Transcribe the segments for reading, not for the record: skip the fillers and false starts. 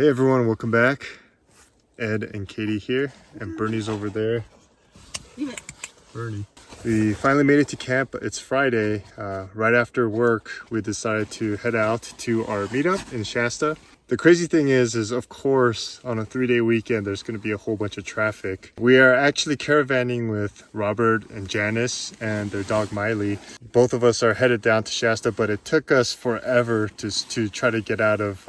Hey everyone, welcome back. Ed and Katie here, and Bernie's over there. Bernie. We finally made it to camp. It's Friday. Right after work, we decided to head out to our meetup in Shasta. The crazy thing is of course, on a 3-day weekend, there's going to be a whole bunch of traffic. We are actually caravanning with Robert and Janice and their dog Miley. Both of us are headed down to Shasta, but it took us forever to try to get out of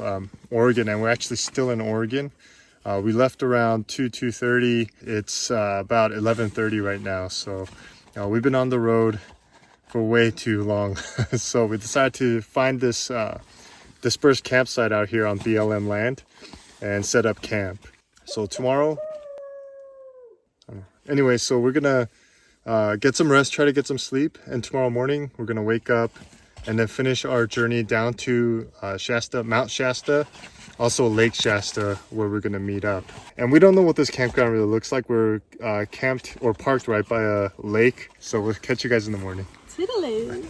Oregon, and we're actually still in Oregon. We left around 2:30. It's about 11:30 right now, so we've been on the road for way too long. So we decided to find this dispersed campsite out here on BLM land and set up camp. So tomorrow, anyway, so we're gonna get some rest, try to get some sleep, and tomorrow morning we're gonna wake up and then finish our journey down to Shasta, Mount Shasta, also Lake Shasta, where we're gonna meet up. And we don't know what this campground really looks like. We're camped or parked right by a lake, so we'll catch you guys in the morning. Toodaloo.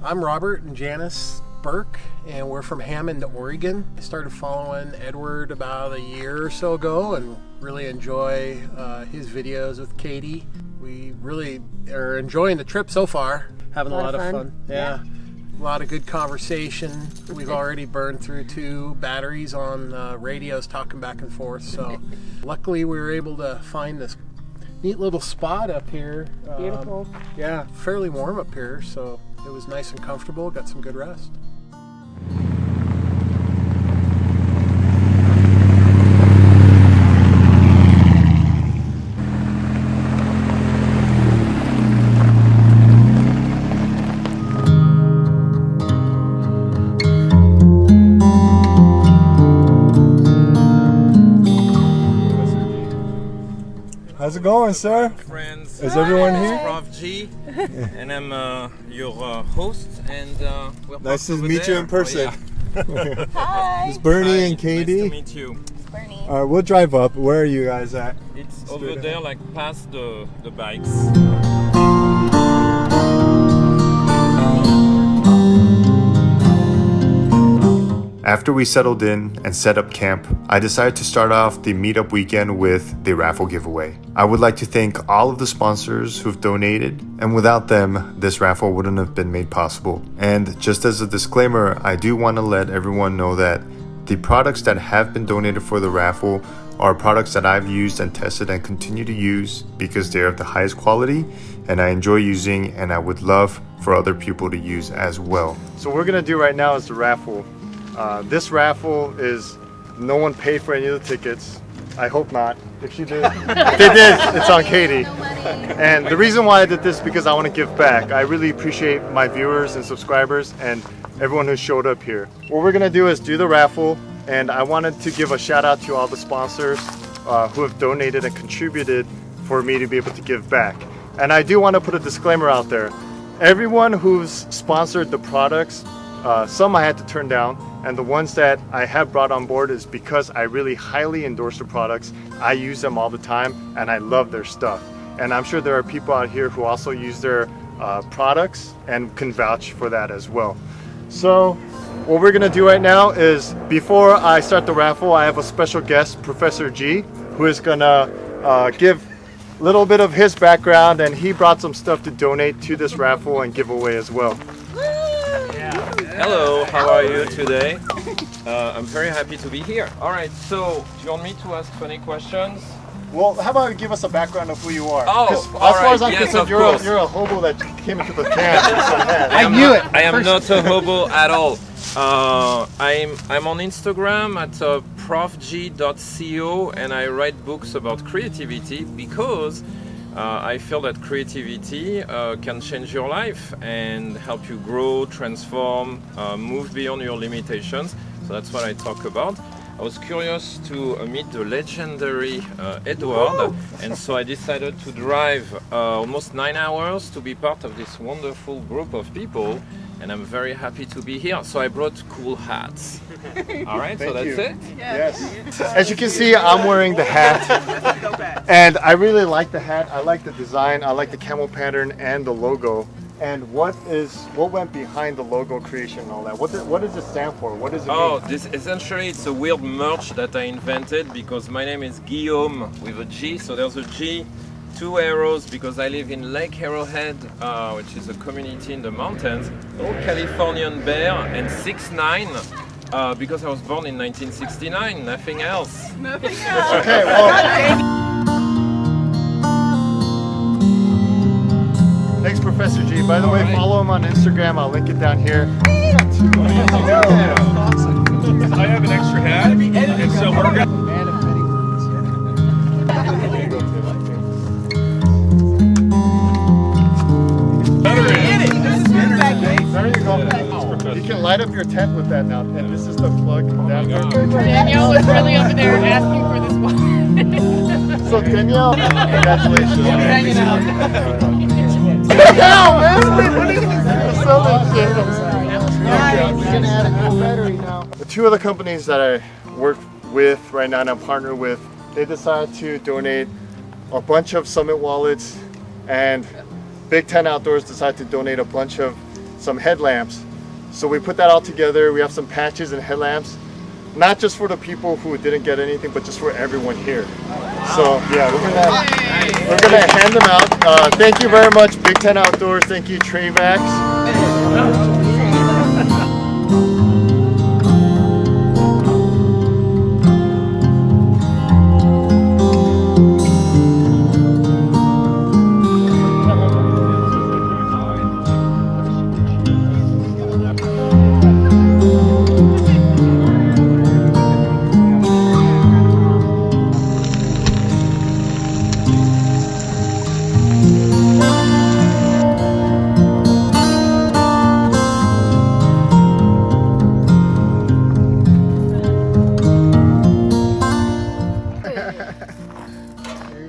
I'm Robert and Janice Burke, and we're from Hammond, Oregon. I started following Edward about a year or so ago and really enjoy his videos with Katie. We really are enjoying the trip so far, having a lot of fun. Yeah. A lot of good conversation. We've already burned through 2 batteries on radios talking back and forth, so luckily we were able to find this neat little spot up here. Beautiful. Yeah, fairly warm up here, so it was nice and comfortable, got some good rest. How's it going, sir? Friends, is everyone here? Prof G, and I'm your host, and we're Nice to over meet you there. in person. Oh, yeah. Hi. It's Bernie Hi, and Katie. Nice to meet you. Bernie. All right, we'll drive up. Where are you guys at? It's over there, like past the bikes. After we settled in and set up camp, I decided to start off the meetup weekend with the raffle giveaway. I would like to thank all of the sponsors who've donated, and without them, this raffle wouldn't have been made possible. And just as a disclaimer, I do want to let everyone know that the products that have been donated for the raffle are products that I've used and tested and continue to use because they're of the highest quality and I enjoy using, and I would love for other people to use as well. So what we're gonna do right now is the raffle. This raffle is, no one paid for any of the tickets. I hope not. If you did, if they did, it's on Katie. And the reason why I did this is because I want to give back. I really appreciate my viewers and subscribers and everyone who showed up here. What we're gonna do is do the raffle, and I wanted to give a shout out to all the sponsors who have donated and contributed for me to be able to give back. And I do want to put a disclaimer out there. Everyone who's sponsored the products, some I had to turn down, and the ones that I have brought on board is because I really highly endorse the products. I use them all the time and I love their stuff. And I'm sure there are people out here who also use their products and can vouch for that as well. So what we're gonna do right now is, before I start the raffle, I have a special guest, Professor G, who is gonna give a little bit of his background, and he brought some stuff to donate to this raffle and give away as well. Hello, how are you today? I'm very happy to be here. All right, so do you want me to ask funny questions? Well, how about you give us a background of who you are? Oh, 'Cause all as far as I'm right, yes, concerned, of course. you're a hobo that came into the camp. I knew it. I am not a hobo at all. I'm on Instagram at profg.co, and I write books about creativity because I feel that creativity can change your life and help you grow, transform, move beyond your limitations. So that's what I talk about. I was curious to meet the legendary Edward, and so I decided to drive almost 9 hours to be part of this wonderful group of people and I'm very happy to be here. So I brought cool hats. All right, so that's it. Yes. As you can see, I'm wearing the hat, and I really like the hat. I like the design. I like the camel pattern and the logo. And what went behind the logo creation and all that? What does it stand for? What does it mean? This essentially it's a weird merch that I invented because my name is Guillaume with a G. So there's a G, 2 arrows because I live in Lake Arrowhead, which is a community in the mountains. Old Californian bear, and 6'9", because I was born in 1969. Nothing else. Nothing else. Okay, well. Thanks, Professor G. By the way, follow him on Instagram. I'll link it down here. Awesome. I have an extra hat, and so we're going There you go. You can light up your tent with that now. And this is the plug. Danielle was really over there asking for this one. So Danielle, congratulations. Hanging out. Danielle, man! What are you going to sell that shit? You're going to add a cool battery now. The 2 other companies that I work with right now and I'm partnered with, they decided to donate a bunch of Summit wallets, and Big Ten Outdoors decided to donate a bunch of some headlamps. So we put that all together. We have some patches and headlamps, not just for the people who didn't get anything, but just for everyone here. So yeah, we're gonna hand them out. Thank you very much, Big Ten Outdoors. Thank you, Travax.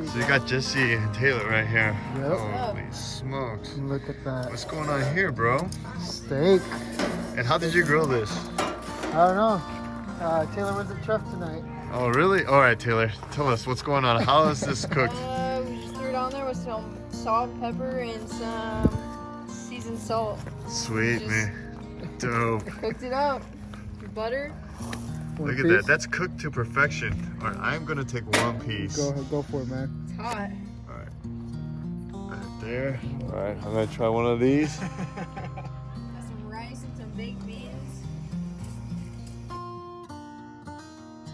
So you got Jesse and Taylor right here. Yep. Holy smokes. Look at that. What's going on here, bro? Steak. And how did you grill this? I don't know. Taylor was a chef tonight. Oh, really? All right, Taylor. Tell us what's going on. How is this cooked? We just threw it on there with some salt, pepper, and some seasoned salt. Sweet, Just- man. Dope. Cooked it up. Butter. Look at that. That's cooked to perfection. All right, I'm going to take one piece. Go ahead, go for it, man. It's hot. All right. Right there. All right, I'm going to try one of these. Got some rice and some baked beans.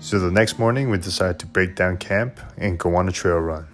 So the next morning, we decided to break down camp and go on a trail run.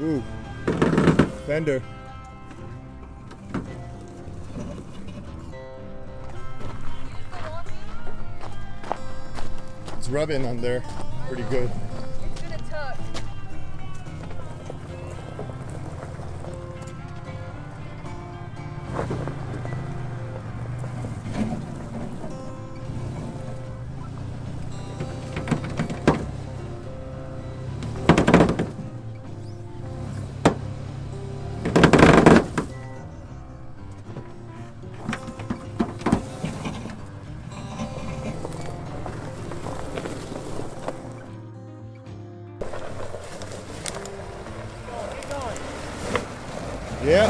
Ooh, fender. It's rubbing on there pretty good. It's gonna tuck. Yeah.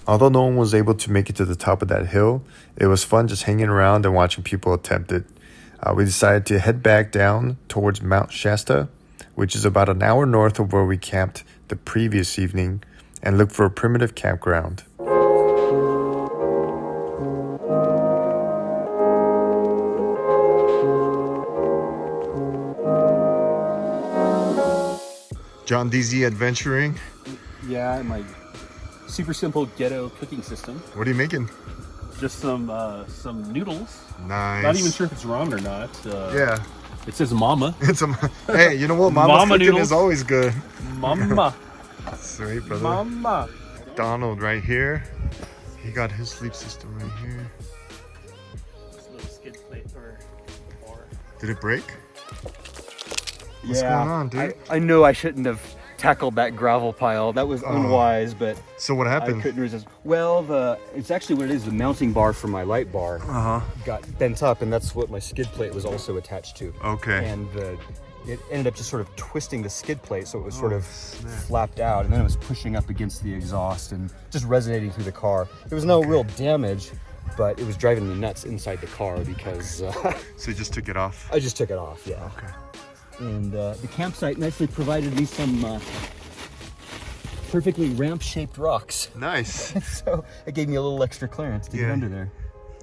Although no one was able to make it to the top of that hill, it was fun just hanging around and watching people attempt it. We decided to head back down towards Mount Shasta, which is about an hour north of where we camped the previous evening, and look for a primitive campground. John DZ adventuring. Yeah, my super simple ghetto cooking system. What are you making? Just some noodles. Nice. Not even sure if it's ramen or not. Yeah. It says mama. It's a, hey, you know what? Mama's Mama cooking noodles. is always good. Mama. Sweet, brother. Mama. Donald right here. He got his sleep system right here. This little skid plate for Did it break? What's going on, dude? I know I shouldn't have tackled that gravel pile. That was unwise, but So what I happened? couldn't resist. Well, it's actually what it is. The mounting bar for my light bar got bent up, and that's what my skid plate was also attached to. Okay. And it ended up just sort of twisting the skid plate, so it was sort of flapped out, and then it was pushing up against the exhaust and just resonating through the car. There was no real damage, but it was driving me nuts inside the car because So you just took it off? I just took it off, yeah. Okay. And the campsite nicely provided me some perfectly ramp-shaped rocks. Nice. So it gave me a little extra clearance to get under there.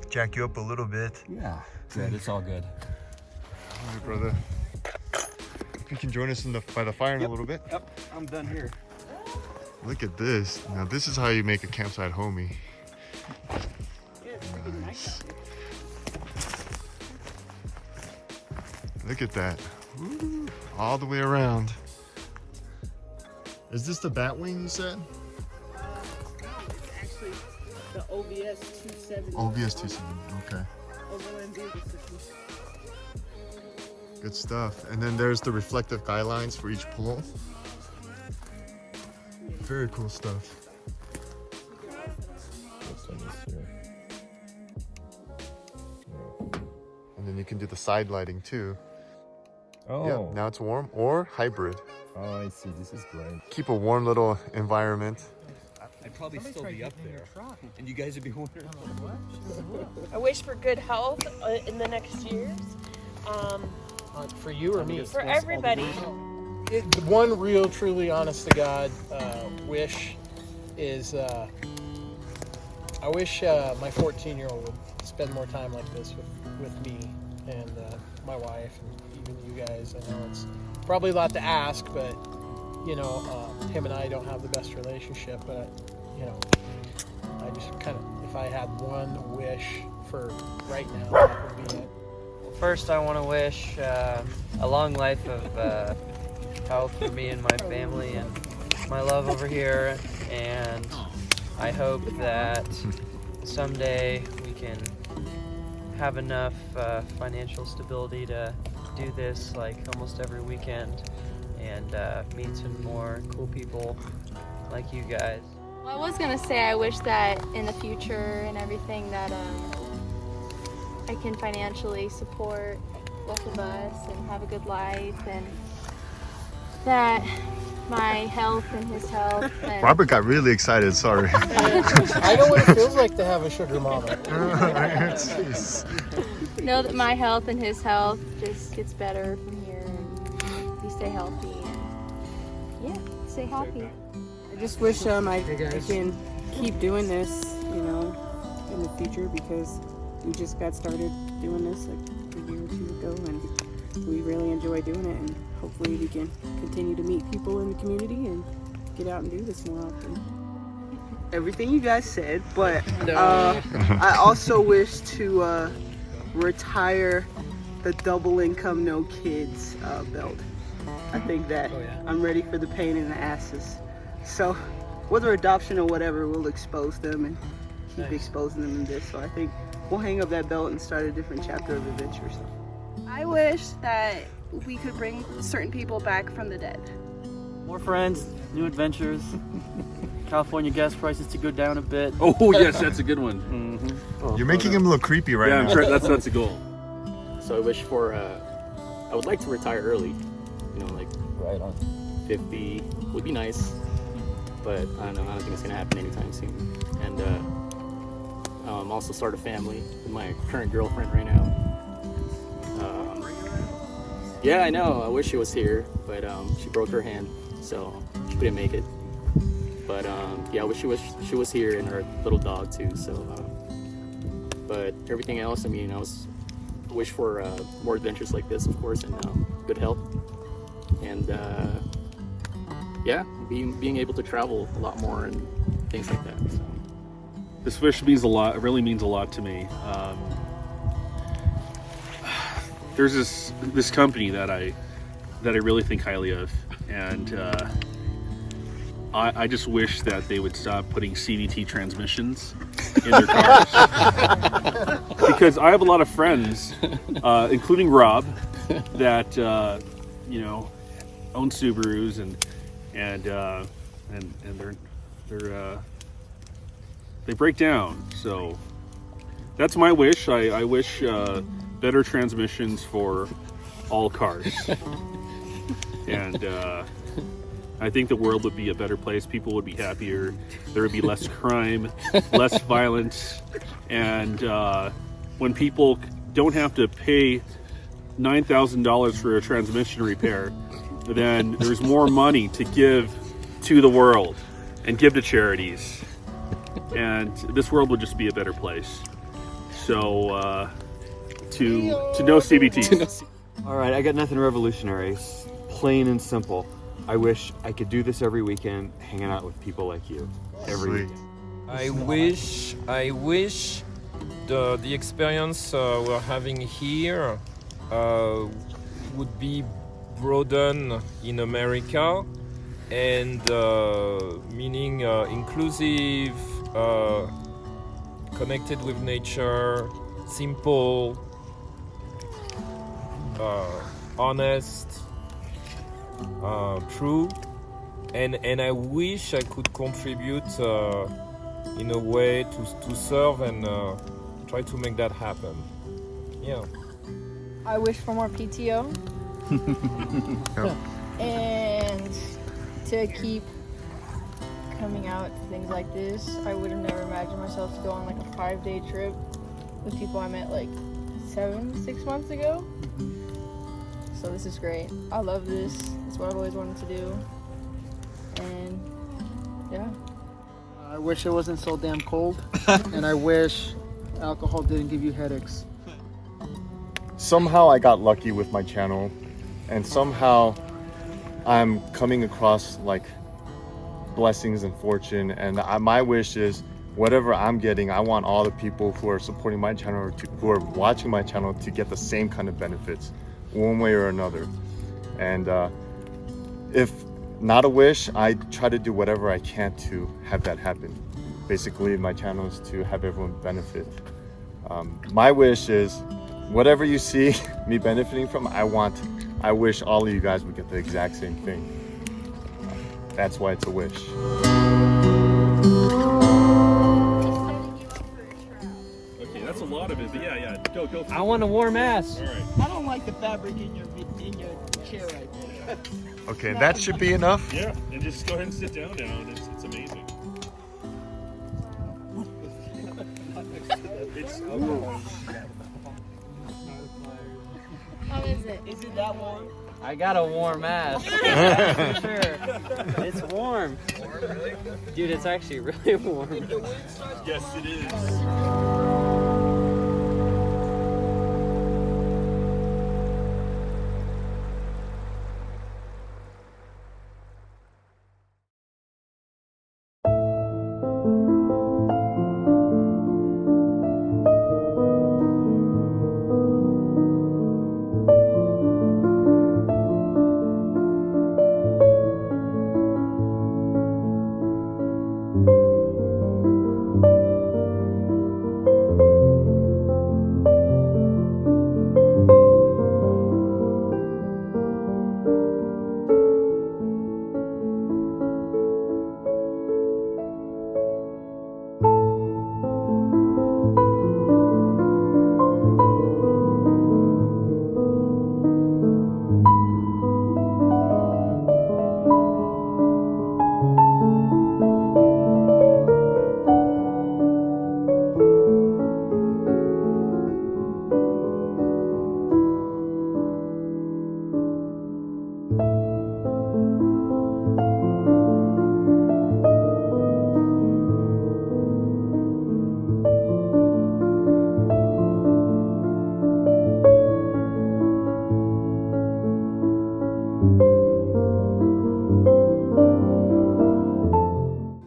Jack you up a little bit. Yeah, good. It's all good. All right, brother. You can join us by the fire in a little bit. Yep, I'm done here. Look at this. Now this is how you make a campsite homie. Nice. Look at that. Woo, all the way around. Is this the bat wing you said? Actually, the OBS 270. OBS 270, okay. Overland vehicle system. Good stuff. And then there's the reflective guidelines for each pull. Very cool stuff. And then you can do the side lighting too. Oh. Yeah, now it's warm or hybrid. Oh, I see. This is great. Keep a warm little environment. I'd probably still be up there, and you guys would be wondering. I wish for good health in the next years. For you or me? For everybody. The one real, truly, honest to God wish is I wish my 14-year-old would spend more time like this with me and my wife and even you guys. I know it's probably a lot to ask, but you know, him and I don't have the best relationship, but you know, I just kind of, if I had one wish for right now, that would be it. First, I want to wish a long life of health for me and my family and my love over here, and I hope that someday we can have enough financial stability to do this like almost every weekend and meet some more cool people like you guys. Well, I was gonna say I wish that in the future and everything that I can financially support both of us and have a good life, and that my health and his health. And Robert got really excited, sorry. I know what it feels like to have a sugar mama. know that my health and his health just gets better from here, and we stay healthy and yeah, stay happy. I just wish I can keep doing this, you know, in the future, because we just got started doing this like a year or two ago, and we really enjoy doing it, and hopefully we can continue to meet people in the community and get out and do this more often. Everything you guys said, but I also wish to retire the double income no kids belt. I think that I'm ready for the pain in the asses. So whether adoption or whatever, we'll expose them and keep exposing them in this. So I think we'll hang up that belt and start a different chapter of adventure. So. I wish that we could bring certain people back from the dead. More friends, new adventures, California gas prices to go down a bit. Oh yes, that's a good one. You're making him look creepy right now. Yeah, that's a goal. So I wish for, I would like to retire early, you know, like right on 50 would be nice, but I don't think it's gonna happen anytime soon. And also start a family with my current girlfriend right now. Yeah, I know, I wish she was here, but she broke her hand, so she couldn't make it. But yeah, I wish she was here, and her little dog too, so. But everything else, I mean, I wish for more adventures like this, of course, and good health, and yeah, being able to travel a lot more and things like that. So. This wish means a lot. It really means a lot to me. There's this company that I really think highly of, and I just wish that they would stop putting CVT transmissions in their cars. Because I have a lot of friends, including Rob, that you know, own Subarus, and they break down. So that's my wish. I wish better transmissions for all cars, and I think the world would be a better place. People would be happier. There would be less crime, less violence, and when people don't have to pay $9,000 for a transmission repair, then there's more money to give to the world and give to charities, and this world would just be a better place. So to no CBT. All right, I got nothing revolutionary. Plain and simple. I wish I could do this every weekend, hanging out with people like you. Every weekend. I wish the experience we're having here would be broadened in America, and meaning inclusive, connected with nature, simple, honest, true, and I wish I could contribute in a way to serve and try to make that happen. Yeah. I wish for more PTO and to keep coming out to things like this. I would have never imagined myself to go on like a 5-day trip with people I met like 6 months ago. So this is great. I love this. It's what I've always wanted to do. And yeah. I wish it wasn't so damn cold. And I wish alcohol didn't give you headaches. Somehow I got lucky with my channel, and somehow I'm coming across like blessings and fortune, and my wish is whatever I'm getting, I want all the people who are supporting my channel or who are watching my channel to get the same kind of benefits one way or another. And if not a wish, I try to do whatever I can to have that happen. Basically, my channel is to have everyone benefit. My wish is whatever you see me benefiting from, I wish all of you guys would get the exact same thing. That's why it's a wish. Okay, that's a lot of it, but yeah, go. I want a warm ass. All right. I don't don't like the fabric in your chair right there. Okay, that should be enough. Yeah, and just go ahead and sit down now, and it's amazing. It's How is it? Is it that warm? I got a warm ass. For sure. It's warm. Dude, it's actually really warm. Yes, it is.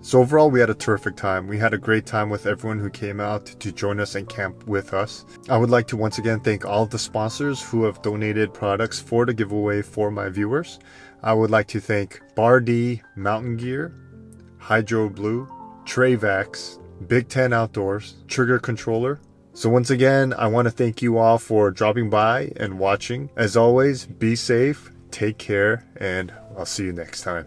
So overall, we had a terrific time. We had a great time with everyone who came out to join us and camp with us. I would like to once again thank all of the sponsors who have donated products for the giveaway for my viewers. I would like to thank Bar D Mountain Gear, HydroBlu, Travax, Big Ten Outdoors, Trigger Controller. So once again, I want to thank you all for dropping by and watching. As always, be safe, take care, and I'll see you next time.